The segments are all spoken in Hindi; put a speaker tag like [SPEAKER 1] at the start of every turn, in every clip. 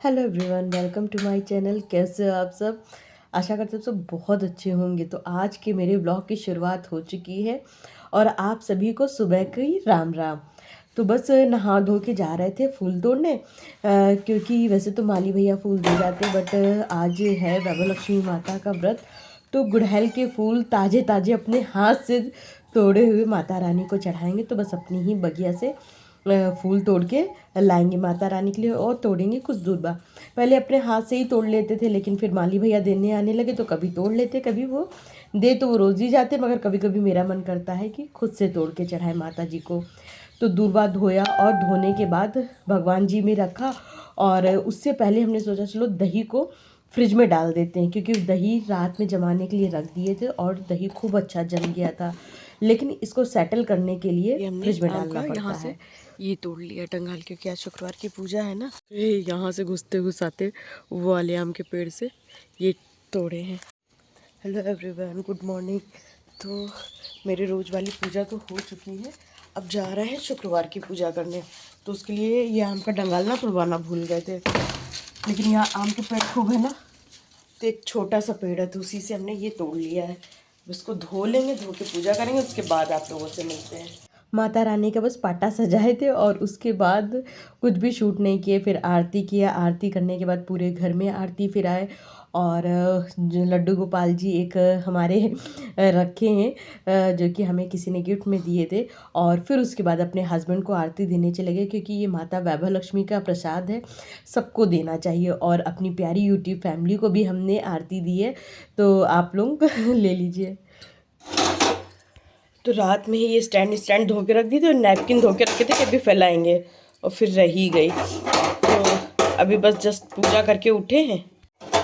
[SPEAKER 1] Hello everyone, welcome to my channel. कैसे हो आप सब? आशा करते हो सब बहुत अच्छे होंगे। तो आज के मेरे ब्लॉग की शुरुआत हो चुकी है और आप सभी को सुबह की राम राम। तो बस नहा धो के जा रहे थे फूल तोड़ने, क्योंकि वैसे तो माली भैया फूल दे जाते, बट आज है वैभव माता का व्रत। तो गुड़हल के फूल ताज़े ताज़े अपने हाथ से तोड़े हुए माता रानी को चढ़ाएंगे। तो बस अपनी ही बगिया से फूल तोड़ के लाएंगे माता रानी के लिए और तोड़ेंगे कुछ दूर बाद। पहले अपने हाथ से ही तोड़ लेते थे, लेकिन फिर माली भैया देने आने लगे तो कभी तोड़ लेते, कभी वो दे तो वो रोज़ ही जाते, मगर कभी कभी मेरा मन करता है कि खुद से तोड़ के चढ़ाए माता जी को। तो दूरबा धोया और धोने के बाद भगवान जी में रखा। और उससे पहले हमने सोचा चलो दही को फ्रिज में डाल देते हैं, क्योंकि दही रात में जमाने के लिए रख दिए थे और दही खूब अच्छा जम गया था। लेकिन इसको सेटल करने के लिए फ्रिज में डालना पड़ता है। ये तोड़ लिया टंगाल, क्योंकि आज शुक्रवार की पूजा है ना। यहाँ से घुसते घुसाते वो वाले आम के पेड़ से ये तोड़े हैं। Hello everyone, good morning. तो मेरी रोज़ वाली पूजा तो हो चुकी है, अब जा रहे हैं शुक्रवार की पूजा करने। तो उसके लिए ये आम का डंगाल ना तोड़वाना भूल गए थे, लेकिन यहाँ आम के पेड़ खूब है ना, तो एक छोटा सा पेड़ है तो उसी से हमने ये तोड़ लिया है। उसको धो लेंगे, धो के पूजा करेंगे, उसके बाद आप लोगों से मिलते हैं। माता रानी का बस पाटा सजाए थे और उसके बाद कुछ भी शूट नहीं किए। फिर आरती किया, आरती करने के बाद पूरे घर में आरती फिराए। और जो लड्डू गोपाल जी एक हमारे रखे हैं, जो कि हमें किसी ने गिफ्ट में दिए थे। और फिर उसके बाद अपने हस्बैंड को आरती देने चले गए, क्योंकि ये माता वैभव लक्ष्मी का प्रसाद है, सबको देना चाहिए। और अपनी प्यारी यूट्यूब फैमिली को भी हमने आरती दी है, तो आप लोग ले लीजिए। तो रात में ही ये स्टैंड धो के रख दी थी और नैपकिन धो के रखे थे कि अभी फैलाएंगे, और फिर रही गई। तो अभी बस जस्ट पूजा करके उठे हैं,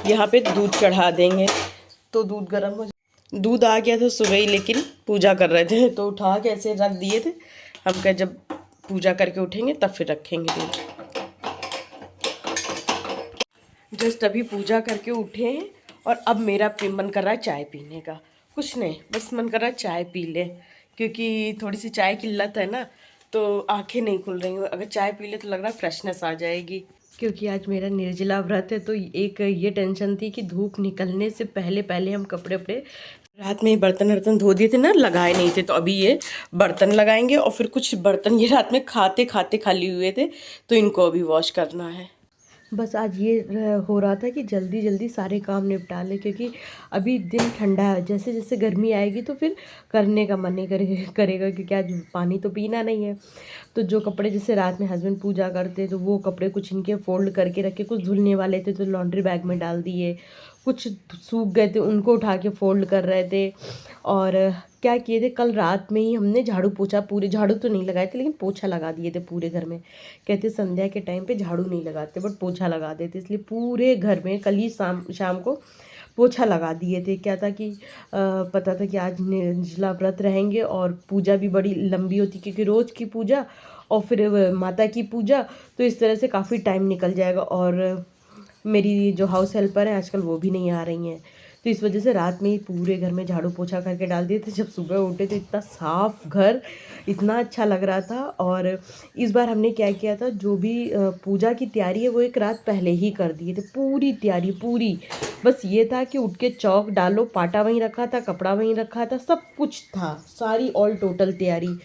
[SPEAKER 1] यहाँ पे दूध चढ़ा देंगे। तो दूध गर्म हो दूध आ गया था सुबह ही, लेकिन पूजा कर रहे थे तो उठा के ऐसे रख दिए थे। हम कहे जब पूजा करके उठेंगे तब फिर रखेंगे दूध। जस्ट अभी पूजा करके उठे हैं और अब मेरा मन कर रहा है चाय पीने का। कुछ नहीं, बस मन कर रहा है चाय पी ले, क्योंकि थोड़ी सी चाय की लत है ना, तो आंखें नहीं खुल रही हैं। अगर चाय पी ले तो लग रहा है फ्रेशनेस आ जाएगी। क्योंकि आज मेरा निर्जला व्रत है, तो एक ये टेंशन थी कि धूप निकलने से पहले पहले हम कपड़े वपड़े रात में ही बर्तन वर्तन धो दिए थे ना, लगाए नहीं थे। तो अभी ये बर्तन लगाएंगे और फिर कुछ बर्तन ये रात में खाते खाते खाली हुए थे, तो इनको अभी वॉश करना है। बस आज ये हो रहा था कि जल्दी जल्दी सारे काम निपटा लें, क्योंकि अभी दिन ठंडा है। जैसे जैसे गर्मी आएगी तो फिर करने का मन नहीं करेगा, क्योंकि आज पानी तो पीना नहीं है। तो जो कपड़े जैसे रात में हस्बैंड पूजा करते तो वो कपड़े कुछ इनके फोल्ड करके रखे, कुछ धुलने वाले थे तो लॉन्ड्री बैग में डाल दिए, कुछ सूख गए थे उनको उठा के फोल्ड कर रहे थे। और क्या किए थे, कल रात में ही हमने झाड़ू पोछा, पूरे झाड़ू तो नहीं लगाए थे लेकिन पोछा लगा दिए थे पूरे घर में। कहते संध्या के टाइम पे झाड़ू नहीं लगाते बट पोछा लगा देते, इसलिए पूरे घर में कल ही शाम को पोछा लगा दिए थे। क्या था कि पता था कि आज निर्जला व्रत रहेंगे और पूजा भी बड़ी लंबी होती, क्योंकि रोज़ की पूजा और फिर माता की पूजा, तो इस तरह से काफ़ी टाइम निकल जाएगा। और मेरी जो हाउस हेल्पर है आजकल वो भी नहीं आ रही हैं, तो इस वजह से रात में ही पूरे घर में झाड़ू पोछा करके डाल दिए थे। जब सुबह उठे तो इतना साफ घर, इतना अच्छा लग रहा था। और इस बार हमने क्या किया था, जो भी पूजा की तैयारी है वो एक रात पहले ही कर दिए थे, पूरी तैयारी पूरी। बस ये था कि उठ के चौक डालो, पाटा वहीं रखा था, कपड़ा वहीं रखा था, सब कुछ था, सारी ऑल टोटल तैयारी।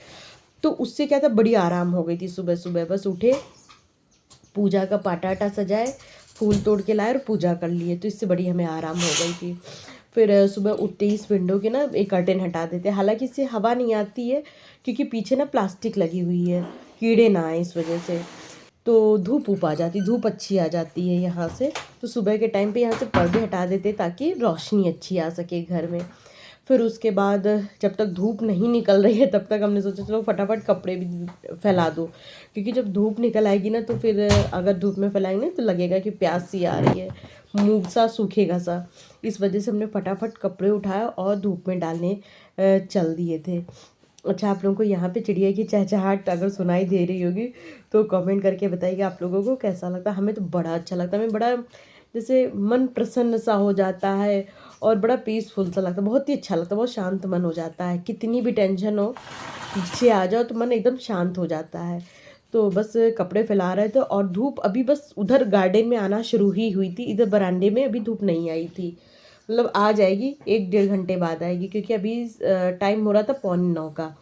[SPEAKER 1] तो उससे क्या था, बड़ी आराम हो गई थी। सुबह सुबह बस उठे, पूजा का पाटा आटा सजाए, फूल तोड़ के लाए और पूजा कर लिए, तो इससे बड़ी हमें आराम हो गई थी। फिर सुबह उठते ही इस विंडो के ना एक कर्टेन हटा देते, हालांकि इससे हवा नहीं आती है क्योंकि पीछे ना प्लास्टिक लगी हुई है, कीड़े ना आए इस वजह से। तो धूप ऊप आ जाती, धूप अच्छी आ जाती है यहाँ से। तो सुबह के टाइम पे यहाँ से पर्दे हटा देते ताकि रोशनी अच्छी आ सके घर में। फिर उसके बाद जब तक धूप नहीं निकल रही है तब तक हमने सोचा चलो फटाफट कपड़े भी फैला दो, क्योंकि जब धूप निकल आएगी ना तो फिर अगर धूप में फैलाएंगे तो लगेगा कि प्यास सी आ रही है, मुँह सा सूखेगा सा। इस वजह से हमने फटाफट कपड़े उठाया और धूप में डालने चल दिए थे। अच्छा, आप लोगों को यहाँ पे चिड़िया की चहचहाट अगर सुनाई दे रही होगी तो कमेंट करके बताइए आप लोगों को कैसा लगता है। हमें तो बड़ा अच्छा लगता है, हमें बड़ा जैसे मन प्रसन्न सा हो जाता है और बड़ा पीसफुल सा लगता है, बहुत ही अच्छा लगता है, बहुत शांत मन हो जाता है। कितनी भी टेंशन हो, पीछे आ जाओ तो मन एकदम शांत हो जाता है। तो बस कपड़े फैला रहे थे और धूप अभी बस उधर गार्डन में आना शुरू ही हुई थी, इधर बरामदे में अभी धूप नहीं आई थी। मतलब आ जाएगी 1-1.5 घंटे बाद आएगी, क्योंकि अभी टाइम हो रहा था 8:45 का,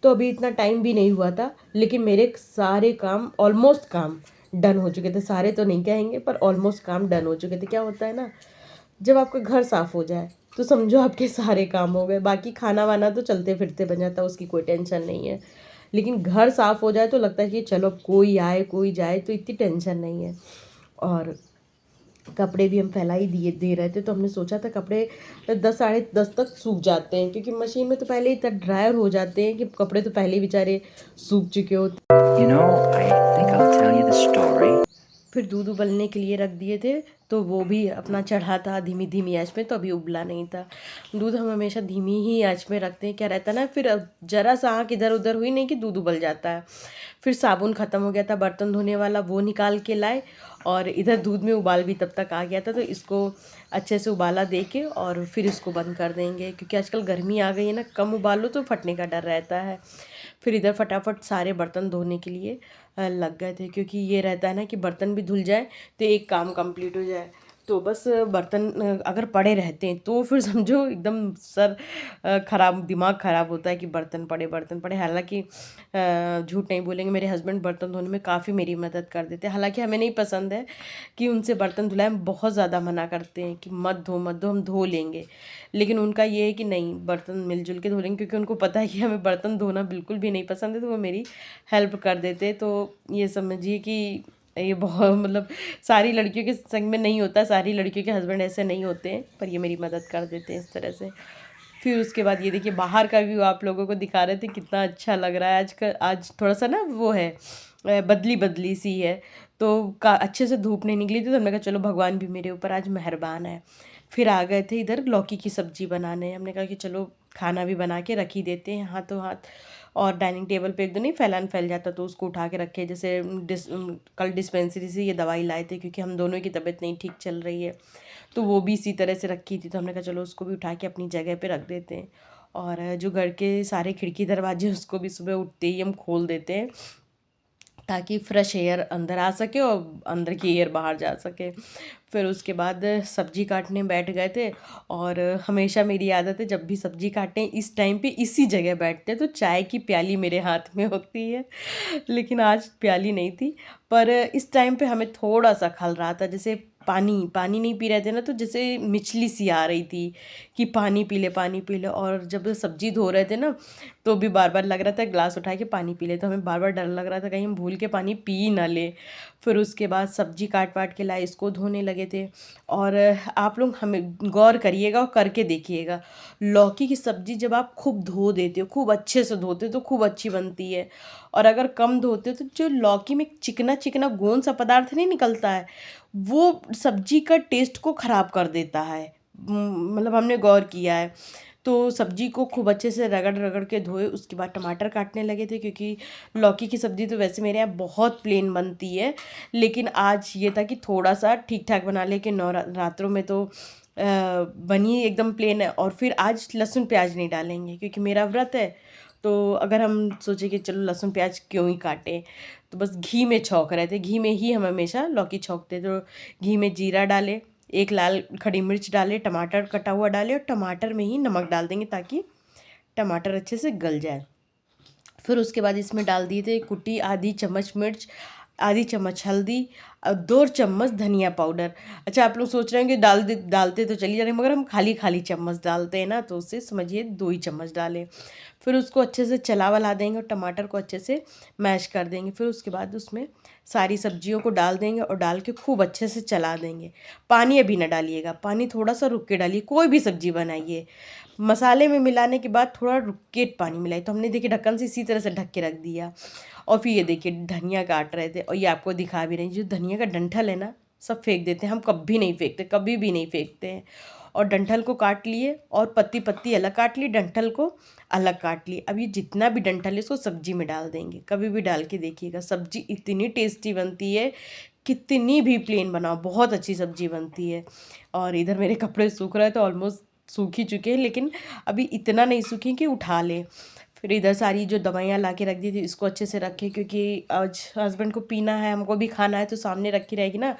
[SPEAKER 1] तो अभी इतना टाइम भी नहीं हुआ था। लेकिन मेरे सारे काम ऑलमोस्ट काम डन हो चुके थे, सारे तो नहीं कहेंगे पर ऑलमोस्ट काम डन हो चुके थे। क्या होता है ना, जब आपका घर साफ़ हो जाए तो समझो आपके सारे काम हो गए। बाकी खाना वाना तो चलते फिरते बन जाता है, उसकी कोई टेंशन नहीं है। लेकिन घर साफ़ हो जाए तो लगता है कि चलो कोई आए कोई जाए तो इतनी टेंशन नहीं है। और कपड़े भी हम फैला ही दे रहे थे, तो हमने सोचा था कपड़े 10 साढ़े 10 तक सूख जाते हैं, क्योंकि मशीन में तो पहले ही इतना ड्रायर हो जाते हैं कि कपड़े तो पहले ही बेचारे सूख चुके होते। I think I'll tell you the story. फिर दूध उबलने के लिए रख दिए थे, तो वो भी अपना चढ़ा था धीमी धीमी आंच में, तो अभी उबला नहीं था। दूध हम हमेशा धीमी ही आंच में रखते हैं, क्या रहता है ना, फिर जरा सा आँख इधर उधर हुई नहीं कि दूध उबल जाता है। फिर साबुन ख़त्म हो गया था बर्तन धोने वाला, वो निकाल के लाए, और इधर दूध में उबाल भी तब तक आ गया था, तो इसको अच्छे से उबाला दे के और फिर इसको बंद कर देंगे, क्योंकि आजकल गर्मी आ गई है ना, कम उबालो तो फटने का डर रहता है। फिर इधर फटाफट सारे बर्तन धोने के लिए लग गए थे, क्योंकि ये रहता है ना कि बर्तन भी धुल जाए तो एक काम कंप्लीट हो जाए। तो बस बर्तन अगर पड़े रहते हैं तो फिर समझो एकदम सर ख़राब, दिमाग ख़राब होता है कि बर्तन पड़े। हालांकि झूठ नहीं बोलेंगे, मेरे हस्बैंड बर्तन धोने में काफ़ी मेरी मदद कर देते हैं। हालांकि हमें नहीं पसंद है कि उनसे बर्तन धुलाएं, हम बहुत ज़्यादा मना करते हैं कि मत धो हम धो लेंगे। लेकिन उनका ये है कि नहीं, बर्तन मिलजुल के धो लेंगे, क्योंकि उनको पता है कि हमें बर्तन धोना बिल्कुल भी नहीं पसंद है, तो वो मेरी हेल्प कर देते। तो ये समझिए कि ये बहुत मतलब सारी लड़कियों के संग में नहीं होता, सारी लड़कियों के हस्बैंड ऐसे नहीं होते हैं, पर ये मेरी मदद कर देते हैं इस तरह से। फिर उसके बाद ये देखिए बाहर का व्यू आप लोगों को दिखा रहे थे, कितना अच्छा लग रहा है। आज थोड़ा सा ना वो है, बदली बदली सी है, तो अच्छे से धूप नहीं निकली थी, तो हमने कहा चलो भगवान भी मेरे ऊपर आज मेहरबान है। फिर आ गए थे इधर लौकी की सब्ज़ी बनाने, हमने कहा कि चलो खाना भी बना के रख ही देते हैं हाथों हाथ। और डाइनिंग टेबल पे एकदम नहीं फैल जाता, तो उसको उठा के रखे। जैसे कल डिस्पेंसरी से ये दवाई लाए थे, क्योंकि हम दोनों की तबीयत नहीं ठीक चल रही है, तो वो भी इसी तरह से रखी थी, तो हमने कहा चलो उसको भी उठा के अपनी जगह पे रख देते हैं। और जो घर के सारे खिड़की दरवाजे उसको भी सुबह उठते ही हम खोल देते हैं, ताकि फ्रेश एयर अंदर आ सके और अंदर की एयर बाहर जा सके। फिर उसके बाद सब्ज़ी काटने बैठ गए थे, और हमेशा मेरी आदत है जब भी सब्ज़ी काटें इस टाइम पे इसी जगह बैठते हैं, तो चाय की प्याली मेरे हाथ में होती है। लेकिन आज प्याली नहीं थी, पर इस टाइम पे हमें थोड़ा सा खल रहा था, जैसे पानी पानी नहीं पी रहे थे ना, तो जैसे मिचली सी आ रही थी कि पानी पी ले पानी पी ले। और जब सब्ज़ी धो रहे थे ना, तो भी बार बार लग रहा था ग्लास उठा के पानी पी ले, तो हमें बार बार डर लग रहा था कहीं हम भूल के पानी पी ना ले। फिर उसके बाद सब्ज़ी काट वाट के लाए, इसको धोने लगे थे। और आप लोग हमें गौर करिएगा और करके देखिएगा, लौकी की सब्ज़ी जब आप खूब धो देते हो, खूब अच्छे से धोते हो, तो खूब अच्छी बनती है। और अगर कम धोते हो तो जो लौकी में चिकना चिकना गोंद सा पदार्थ नहीं निकलता है, वो सब्ज़ी का टेस्ट को ख़राब कर देता है। मतलब हमने गौर किया है। तो सब्ज़ी को खूब अच्छे से रगड़ रगड़ के धोए, उसके बाद टमाटर काटने लगे थे, क्योंकि लौकी की सब्ज़ी तो वैसे मेरे यहाँ बहुत प्लेन बनती है, लेकिन आज ये था कि थोड़ा सा ठीक ठाक बना ले, कि नवरात्रों में तो बनी एकदम प्लेन है। और फिर आज लहसुन प्याज नहीं डालेंगे, क्योंकि मेरा व्रत है। तो अगर हम सोचे कि चलो लहसुन प्याज क्यों ही काटें, तो बस घी में छौंक रहे थे, घी में ही हम हमेशा लौकी छौंकते। तो घी में जीरा डाले, एक लाल खड़ी मिर्च डाले, टमाटर कटा हुआ डाले, और टमाटर में ही नमक डाल देंगे ताकि टमाटर अच्छे से गल जाए। फिर उसके बाद इसमें डाल दिए थे कुटी आधी चम्मच मिर्च, आधी चम्मच हल्दी, और 2 चम्मच धनिया पाउडर। अच्छा, आप लोग सोच रहे हैं कि डालते तो चलिए जा रहे हैं, मगर हम खाली खाली चम्मच डालते हैं ना, तो उससे समझिए 2 ही चम्मच डालें। फिर उसको अच्छे से चला वला देंगे और टमाटर को अच्छे से मैश कर देंगे। फिर उसके बाद उसमें सारी सब्जियों को डाल देंगे और डाल के खूब अच्छे से चला देंगे। पानी अभी ना डालिएगा, पानी थोड़ा सा रुक के डालिए, कोई भी सब्जी बनाइए। मसाले में मिलाने के बाद थोड़ा रुक के पानी मिलाइए। तो हमने देखिए ढक्कन से इसी तरह से ढक के रख दिया। और फिर ये देखिए धनिया काट रहे थे, और ये आपको दिखा भी रही, जो धनिया का डंठल है ना, सब फेंक देते हैं, हम कभी नहीं फेंकते, कभी भी नहीं फेंकते हैं। और डंठल को काट लिए, और पत्ती पत्ती अलग काट ली, डंठल को अलग काट ली। अब ये जितना भी डंठल है इसको सब्जी में डाल देंगे, कभी भी डाल के देखिएगा, सब्जी इतनी टेस्टी बनती है, कितनी भी प्लेन बनाओ बहुत अच्छी सब्जी बनती है। और इधर मेरे कपड़े सूख रहे हैं, तो ऑलमोस्ट सूख ही चुके हैं, लेकिन अभी इतना नहीं सूखे कि उठा लें। फिर इधर सारी जो दवाइयाँ ला के रख दी थी इसको अच्छे से रखे, क्योंकि आज हस्बैंड को पीना है, हमको भी खाना है, तो सामने रखी रहेगी ना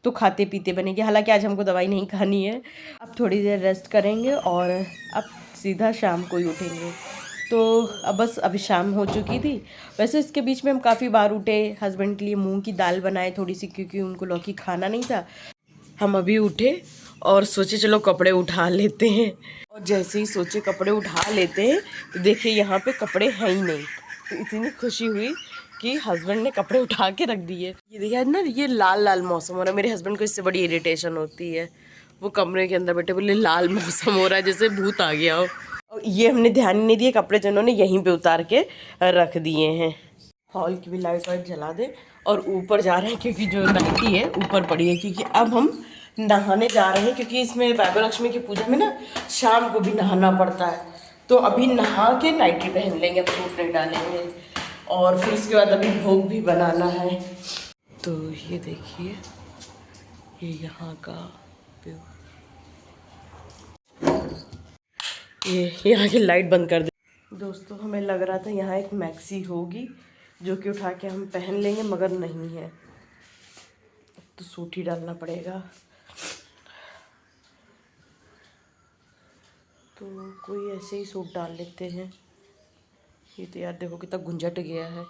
[SPEAKER 1] तो खाते पीते बनेगी। हालांकि आज हमको दवाई नहीं खानी है, अब थोड़ी देर रेस्ट करेंगे और अब सीधा शाम को ही उठेंगे। तो अब बस अभी शाम हो चुकी थी। वैसे इसके बीच में हम काफ़ी बार उठे, हस्बैंड के लिए मूंग की दाल बनाए थोड़ी सी, क्योंकि उनको लौकी खाना नहीं था। हम अभी उठे और सोचे चलो कपड़े उठा लेते हैं, और जैसे ही सोचे कपड़े उठा लेते हैं तो देखिए यहाँ पे कपड़े हैं ही नहीं। तो इतनी खुशी हुई कि हस्बैंड ने कपड़े उठा के रख दिए। ये देखिए ना, ये लाल लाल मौसम हो रहा है। मेरे हस्बैंड को इससे बड़ी इरिटेशन होती है, वो कमरे के अंदर बैठे बोले लाल मौसम हो रहा है जैसे भूत आ गया हो। और ये हमने ध्यान ही नहीं दिया, कपड़े जो उन्होंने यहीं पे उतार के रख दिए हैं। हॉल की भी लाइट वाइट जला दे और ऊपर जा रहे हैं, क्योंकि जो नाइटी है ऊपर पड़ी है, क्योंकि अब हम नहाने जा रहे हैं। क्योंकि इसमें वैभवलक्ष्मी की पूजा में ना शाम को भी नहाना पड़ता है, तो अभी नहा के नाइटी पहन लेंगे, अब सूट नहीं डालेंगे। और फिर उसके बाद अभी भोग भी बनाना है। तो ये देखिए, ये यहाँ का व्यू, ये यहाँ की लाइट बंद कर दे। दोस्तों हमें लग रहा था यहाँ एक मैक्सी होगी जो कि उठा के हम पहन लेंगे, मगर नहीं है, तो सूट ही डालना पड़ेगा। तो कोई ऐसे ही सूट डाल लेते हैं। ये तो यार देखो कितना गुंजट गया है,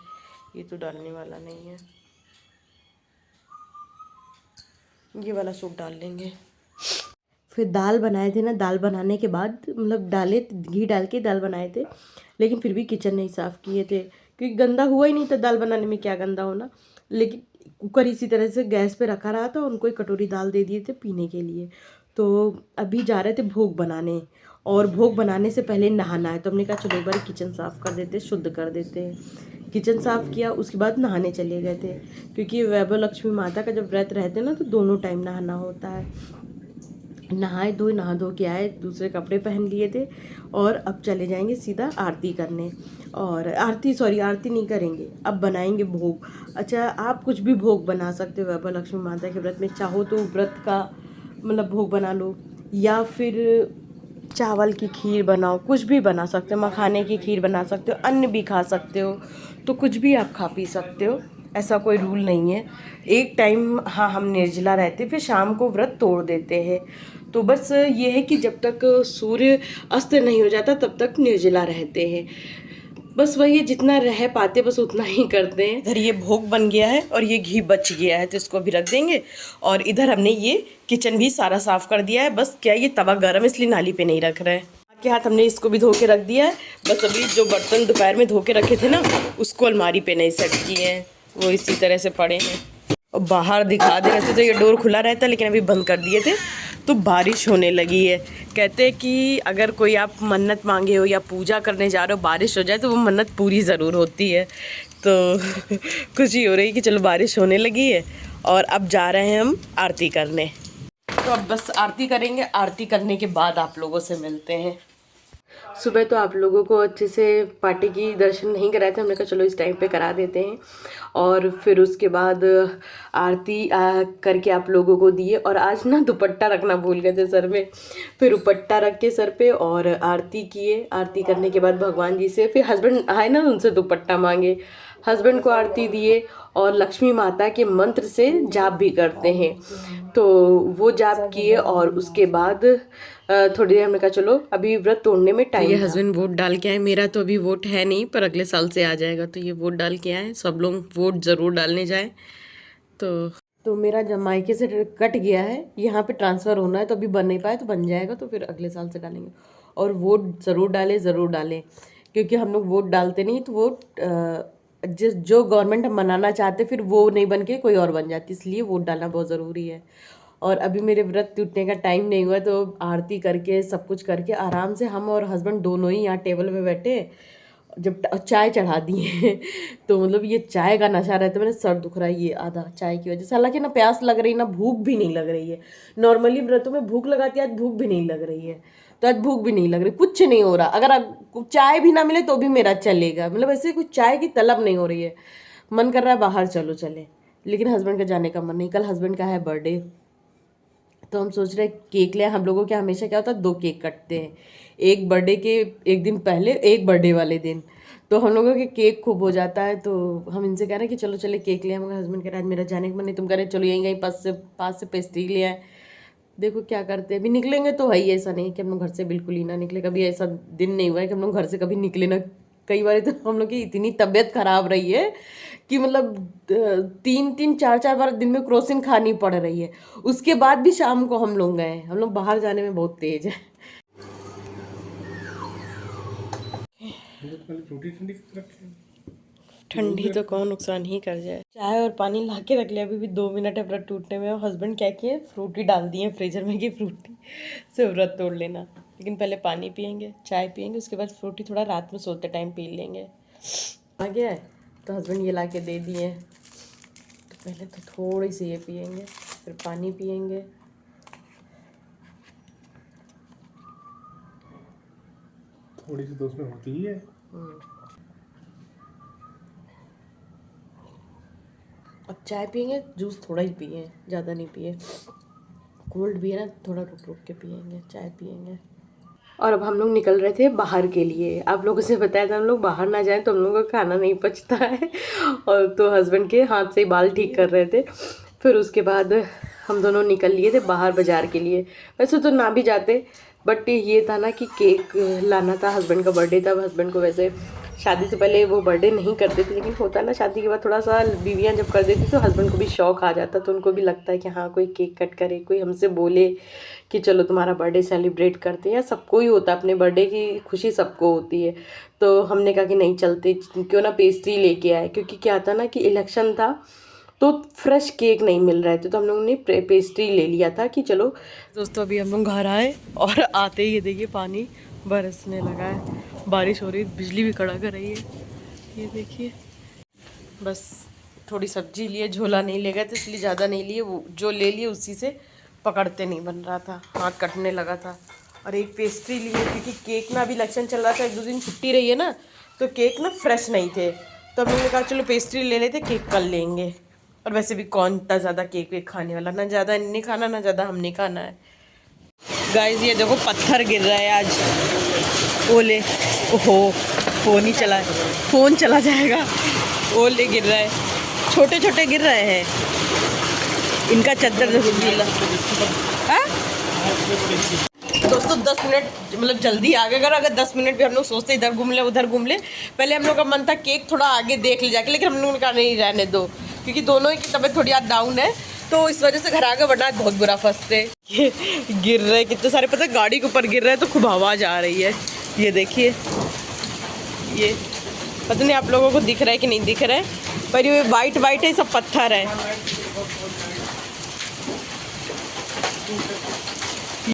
[SPEAKER 1] ये तो डालने वाला नहीं है, ये वाला सूट डाल लेंगे। फिर दाल बनाए थे ना, दाल बनाने के बाद मतलब डाले घी डाल के दाल बनाए थे, लेकिन फिर भी किचन नहीं साफ़ किए थे, क्योंकि गंदा हुआ ही नहीं था। दाल बनाने में क्या गंदा होना। लेकिन कुकर इसी तरह से गैस पे रखा रहा था, उनको एक कटोरी दाल दे दिए थे पीने के लिए। तो अभी जा रहे थे भोग बनाने, और भोग बनाने से पहले नहाना है, तो हमने कहा चलो एक बार किचन साफ़ कर देते, शुद्ध कर देते हैं। किचन साफ़ किया, उसके बाद नहाने चले गए थे, क्योंकि वैभव लक्ष्मी माता का जब व्रत रहते हैं ना तो दोनों टाइम नहाना होता है। नहा धो के आए, दूसरे कपड़े पहन लिए थे, और अब चले जाएंगे सीधा आरती करने। और आरती नहीं करेंगे, अब बनाएंगे भोग। अच्छा, आप कुछ भी भोग बना सकते हो वैभव लक्ष्मी माता के व्रत में। चाहो तो व्रत का मतलब भोग बना लो, या फिर चावल की खीर बनाओ, कुछ भी बना सकते हो। मखाने की खीर बना सकते हो, अन्न भी खा सकते हो, तो कुछ भी आप खा पी सकते हो, ऐसा कोई रूल नहीं है। एक टाइम हाँ हम निर्जला रहते, फिर शाम को व्रत तोड़ देते हैं। तो बस ये है कि जब तक सूर्य अस्त नहीं हो जाता तब तक निर्जला रहते हैं। बस वही जितना रह पाते बस उतना ही करते हैं। इधर ये भोग बन गया है और ये घी बच गया है, तो इसको भी रख देंगे। और इधर हमने ये किचन भी सारा साफ कर दिया है। बस क्या ये तवा गर्म इसलिए नाली पे नहीं रख रहे हैं। के हाथ हमने इसको भी धो के रख दिया है। बस अभी जो बर्तन दोपहर में धो के रखे थे ना उसको अलमारी पे नहीं सेट किए हैं, वो इसी तरह से पड़े हैं। और बाहर दिखा दे, वैसे तो ये डोर खुला रहता है लेकिन अभी बंद कर दिए थे। तो बारिश होने लगी है। कहते हैं कि अगर कोई आप मन्नत मांगे हो या पूजा करने जा रहे हो, बारिश हो जाए तो वो मन्नत पूरी ज़रूर होती है। तो खुशी हो रही है कि चलो बारिश होने लगी है। और अब जा रहे हैं हम आरती करने। तो अब बस आरती करेंगे, आरती करने के बाद आप लोगों से मिलते हैं। सुबह तो आप लोगों को अच्छे से पार्टी की दर्शन नहीं कराए थे, हमने कहा चलो इस टाइम पे करा देते हैं। और फिर उसके बाद आरती करके आप लोगों को दिए। और आज ना दुपट्टा रखना भूल गए थे सर में, फिर दुपट्टा रख के सर पे और आरती किए। आरती करने के बाद भगवान जी से फिर हस्बैंड आए ना, उनसे दुपट्टा मांगे, हस्बैंड को आरती दिए। और लक्ष्मी माता के मंत्र से जाप भी करते हैं, तो वो जाप किए। और उसके बाद थोड़ी देर हमने कहा चलो अभी व्रत तोड़ने में टाइम। ये हस्बैंड वोट डाल के आए, मेरा तो अभी वोट है नहीं पर अगले साल से आ जाएगा, तो ये वोट डाल के आए। सब लोग वोट ज़रूर डालने जाए। तो मेरा जब मायके से कट गया है, यहाँ पे ट्रांसफ़र होना है, तो अभी बन नहीं पाया, तो बन जाएगा तो फिर अगले साल से डालेंगे। और वोट ज़रूर डालें, क्योंकि हम लोग वोट डालते नहीं तो वोट जो गवर्नमेंट हम बनाना चाहते फिर वो नहीं बन के कोई और बन जाती, इसलिए वोट डालना बहुत ज़रूरी है। और अभी मेरे व्रत टूटने का टाइम नहीं हुआ, तो आरती करके सब कुछ करके आराम से हम और हस्बैंड दोनों ही यहाँ टेबल पे बैठे, जब चाय चढ़ा दिए। तो मतलब ये चाय का नशा रहता है, मेरा सर दुख रहा है ये आधा चाय की वजह से। हालांकि ना प्यास लग रही ना भूख भी नहीं लग रही है। नॉर्मली व्रतों में भूख लगाती है, आज भूख भी नहीं लग रही है। तो आज भूख भी नहीं लग रही, कुछ नहीं हो रहा। अगर चाय भी ना मिले तो भी मेरा चलेगा, मतलब ऐसे कुछ चाय की तलब नहीं हो रही है। मन कर रहा है बाहर चलो चले, लेकिन हस्बैंड का जाने का मन नहीं। कल हस्बैंड का है बर्थडे, तो हम सोच रहे केक ले। हम लोगों के हमेशा क्या होता है, 2 केक कटते हैं, एक बर्थडे के एक दिन पहले, एक बर्थडे वाले दिन। तो हम लोगों के केक खूब हो जाता है। तो हम इनसे कह रहे हैं कि चलो चले केक ले। हमारे हस्बैंड कह रहे हैं मेरा जाने का मन नहीं, तुम कह रहे चलो यहीं पास से पेस्ट्री ले आए। देखो क्या करते हैं, अभी निकलेंगे तो है ही। ऐसा नहीं कि हम लोग घर से बिल्कुल ही ना निकले, कभी ऐसा दिन नहीं हुआ है कि हम लोग घर से कभी निकले ना। कई बार तो हम लोग की इतनी तबीयत खराब रही है कि मतलब 3-3 4-4 बार दिन में क्रोसिन खानी पड़ रही है। उसके बाद भी शाम को हम लोग गए। हम लोग बाहर जाने में बहुत तेज है। ठंडी तो कौन नुकसान ही कर जाए। चाय और पानी ला के रख लिया, अभी भी 2 मिनट है व्रत टूटने में। और हस्बैंड क्या किए, फ्रूटी डाल दिए फ्रीजर में कि फ्रूटी से व्रत तोड़ लेना। लेकिन पहले पानी पियेंगे, चाय पियेंगे, उसके बाद फ्रूटी थोड़ा रात में सोते टाइम पी लेंगे। आ गया है तो हस्बैंड ये ला के दे दिए। तो पहले तो थोड़ी सी ये पियेंगे, फिर पानी पियेंगे।
[SPEAKER 2] थोड़ी सी तो उसमें होती ही है।
[SPEAKER 1] अब चाय पियेंगे, जूस थोड़ा ही पिए, ज़्यादा नहीं पिए। कोल्ड भी है ना, थोड़ा रुक रुक के पियेंगे, चाय पियेंगे। और अब हम लोग निकल रहे थे बाहर के लिए। आप लोगों से बताया था हम लोग बाहर ना जाएं तो हम लोगों का खाना नहीं पचता है। और तो हस्बैंड के हाथ से ही बाल ठीक कर रहे थे। फिर उसके बाद हम दोनों निकल लिए थे बाहर बाज़ार के लिए। वैसे तो ना भी जाते, बट ये था ना कि केक लाना था, हस्बैंड का बर्थडे था। हस्बैंड को वैसे शादी से पहले वो बर्थडे नहीं करते थे, लेकिन होता है ना शादी के बाद थोड़ा सा बीवियाँ जब कर देती तो हस्बैंड को भी शौक आ जाता। तो उनको भी लगता है कि हाँ कोई केक कट करे, कोई हमसे बोले कि चलो तुम्हारा बर्थडे सेलिब्रेट करते हैं। या सबको ही होता है, अपने बर्थडे की खुशी सबको होती है। तो हमने कहा कि नहीं चलते, क्यों ना पेस्ट्री लेके आए। क्योंकि क्या था ना कि इलेक्शन था तो फ्रेश केक नहीं मिल रहे थे, तो हम लोगों ने पेस्ट्री ले लिया था कि चलो। दोस्तों अभी हम लोग घर आए और आते ही ये देखिए पानी बरसने लगा है, बारिश हो रही है, बिजली भी कड़क रही है। ये देखिए, बस थोड़ी सब्जी लिए, झोला नहीं ले गए थे इसलिए ज़्यादा नहीं लिए। वो जो ले लिए उसी से पकड़ते नहीं बन रहा था, हाथ कटने लगा था। और एक पेस्ट्री लिए क्योंकि केक ना अभी इलेक्शन चल रहा था, 1-2 दिन छुट्टी रही है ना, तो केक ना फ्रेश नहीं थे। तो हमने कहा चलो पेस्ट्री ले लेते, केक कल लेंगे। और वैसे भी कौन इतना ज़्यादा केक वेक खाने वाला, ना ज़्यादा इन्हें खाना ना ज़्यादा हमने खाना है। गाइस ये देखो पत्थर गिर रहा है आज। ओले, ओहो फ़ोन ही चला, फ़ोन चला जाएगा। ओले गिर रहा है, छोटे छोटे गिर रहे हैं। इनका चद्दर गीला। हाँ दोस्तों 10 मिनट मतलब जल्दी आ गए। अगर 10 मिनट भी हम लोग सोचते इधर घूम ले उधर घूम ले। पहले हम लोग का मन था केक थोड़ा आगे देख ले जाके, लेकिन हम लोगों ने कहा नहीं रहने दो, क्योंकि दोनों की तबीयत थोड़ी याद डाउन है, तो इस वजह से घर आगे वरना बहुत बुरा फंसते। गिर रहे कितने सारे, पता है गाड़ी के ऊपर गिर रहे हैं तो खूब आवाज़ आ रही है। ये देखिए, ये पता नहीं आप लोगों को दिख रहा है कि नहीं दिख रहा है, पर ये वाइट वाइट है, सब पत्थर है।